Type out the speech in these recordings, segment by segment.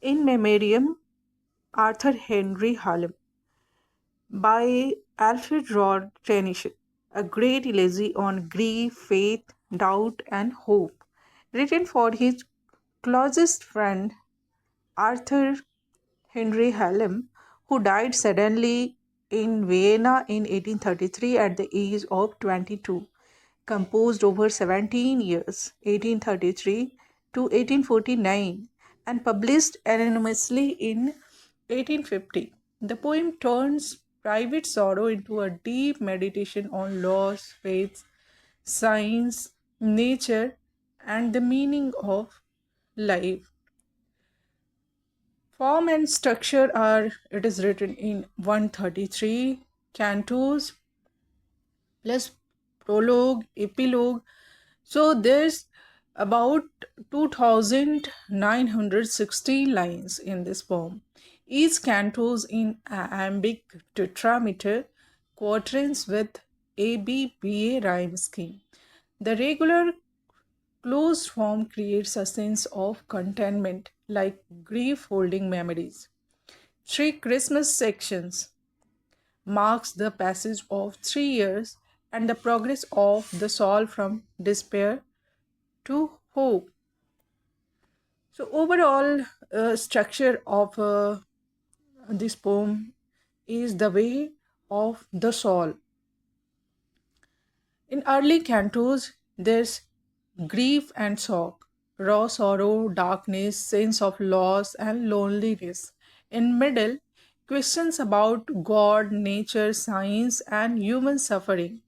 In Memoriam, Arthur Henry Hallam by Alfred Lord Tennyson, a great elegy on grief, faith, doubt, and hope, written for his closest friend Arthur Henry Hallam, who died suddenly in Vienna in 1833 at the age of 22. Composed over 17 years, 1833 to 1849, and published anonymously in 1850. The poem turns private sorrow into a deep meditation on loss, faith, science, nature, and the meaning of life. Form and structure are it is written in 133 cantos plus prologue, epilogue. So there's about 2960 lines in this poem. Each canto is in iambic tetrameter quatrains with ABBA rhyme scheme. The regular closed form creates a sense of contentment, like grief holding memories. Three Christmas sections marks the passage of 3 years and the progress of the soul from despair to hope. So overall structure of this poem is the way of the soul. In early cantos, there's grief and shock, raw sorrow, darkness, sense of loss, and loneliness. In middle, questions about God, nature, science, and human suffering.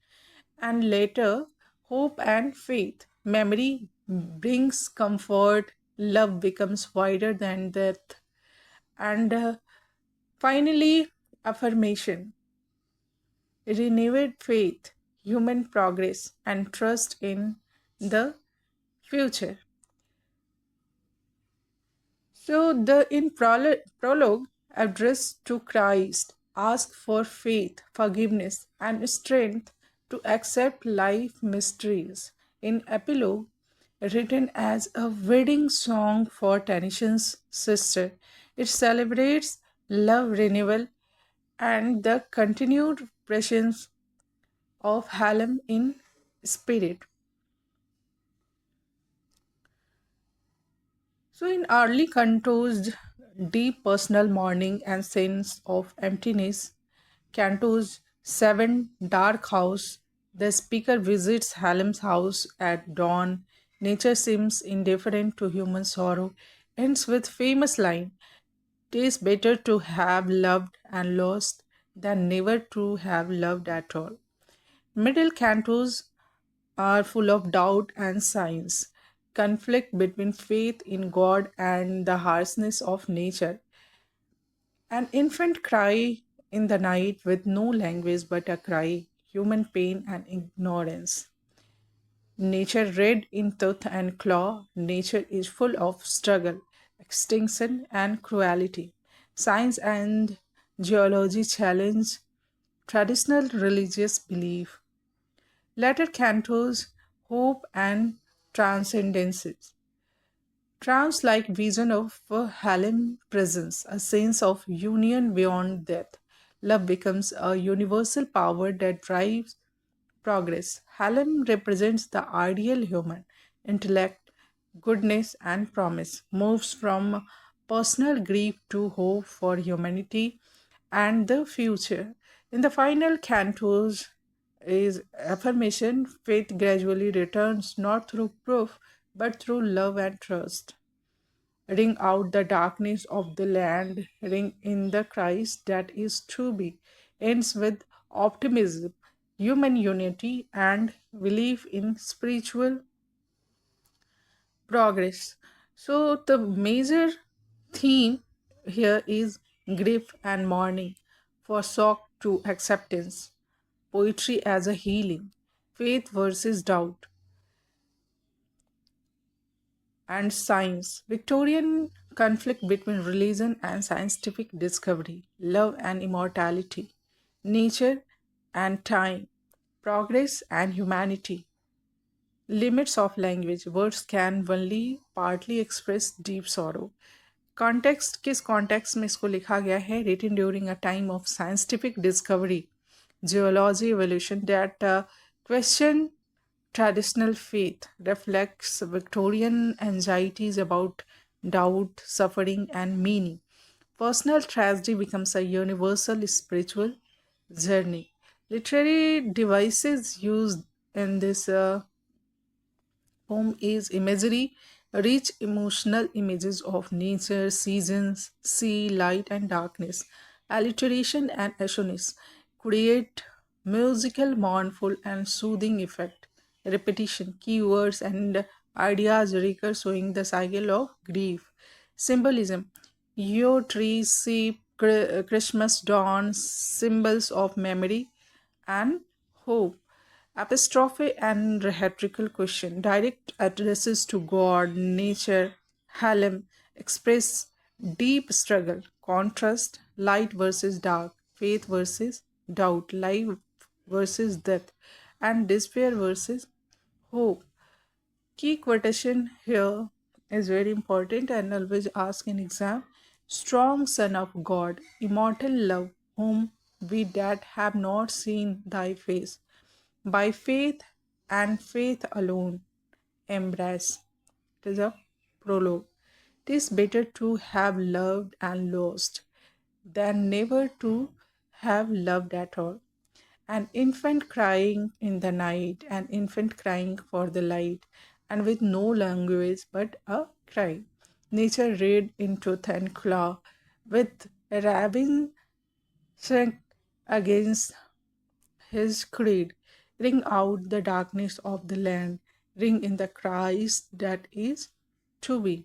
And later, hope and faith. Memory brings comfort, love becomes wider than death, and finally, affirmation, renewed faith, human progress, and trust in the future. So, the in prologue addressed to Christ ask for faith, forgiveness, and strength to accept life mysteries. In epilogue, written as a wedding song for Tennyson's sister, it celebrates love renewal and the continued presence of Hallam in spirit. So, in early cantos, deep personal mourning and sense of emptiness. Cantos 7, Dark House. The speaker visits Hallam's house at dawn. Nature seems indifferent to human sorrow. Ends with famous line: "It is better to have loved and lost than never to have loved at all." Middle cantos are full of doubt and science, conflict between faith in God and the harshness of nature. An infant cry in the night with no language but a cry, human pain and ignorance. Nature red in tooth and claw, nature is full of struggle, extinction and cruelty. Science and geology challenge traditional religious belief. Later cantos, hope and transcendences. Trance like vision of a Hallam presence, a sense of union beyond death. Love becomes a universal power that drives progress. Hallam represents the ideal human intellect, goodness, and promise, moves from personal grief to hope for humanity and the future. In the final cantos is affirmation, faith gradually returns not through proof but through love and trust. Ring out the darkness of the land, ring in the Christ that is to be. Ends with optimism, human unity, and belief in spiritual progress. So, the major theme here is grief and mourning, for shock to acceptance, poetry as a healing, faith versus doubt, and science, Victorian conflict between religion and scientific discovery, love and immortality, nature and time, progress and humanity, limits of language. Words can only partly express deep sorrow. Context किस context में इसको लिखा गया है? Written during a time of scientific discovery, geology evolution that question traditional faith, reflects Victorian anxieties about doubt, suffering, and meaning. Personal tragedy becomes a universal spiritual journey. Literary devices used in this poem is imagery, rich emotional images of nature, seasons, sea, light, and darkness. Alliteration and assonance create musical, mournful, and soothing effect. Repetition, keywords, and ideas recur, showing the cycle of grief. Symbolism, your trees, sheep, Christmas dawn, symbols of memory and hope. Apostrophe and rhetorical question, direct addresses to God, nature, Halem, express deep struggle, contrast, light versus dark, faith versus doubt, life versus death, and despair versus hope. Key quotation here is very important and always ask in exam. Strong Son of God, immortal love, whom we that have not seen thy face, by faith and faith alone embrace. It is a prologue. It is better to have loved and lost than never to have loved at all. An infant crying in the night, an infant crying for the light, and with no language but a cry. Nature reared in tooth and claw, with raving strength against his creed. Ring out the darkness of the land, ring in the Christ that is to be.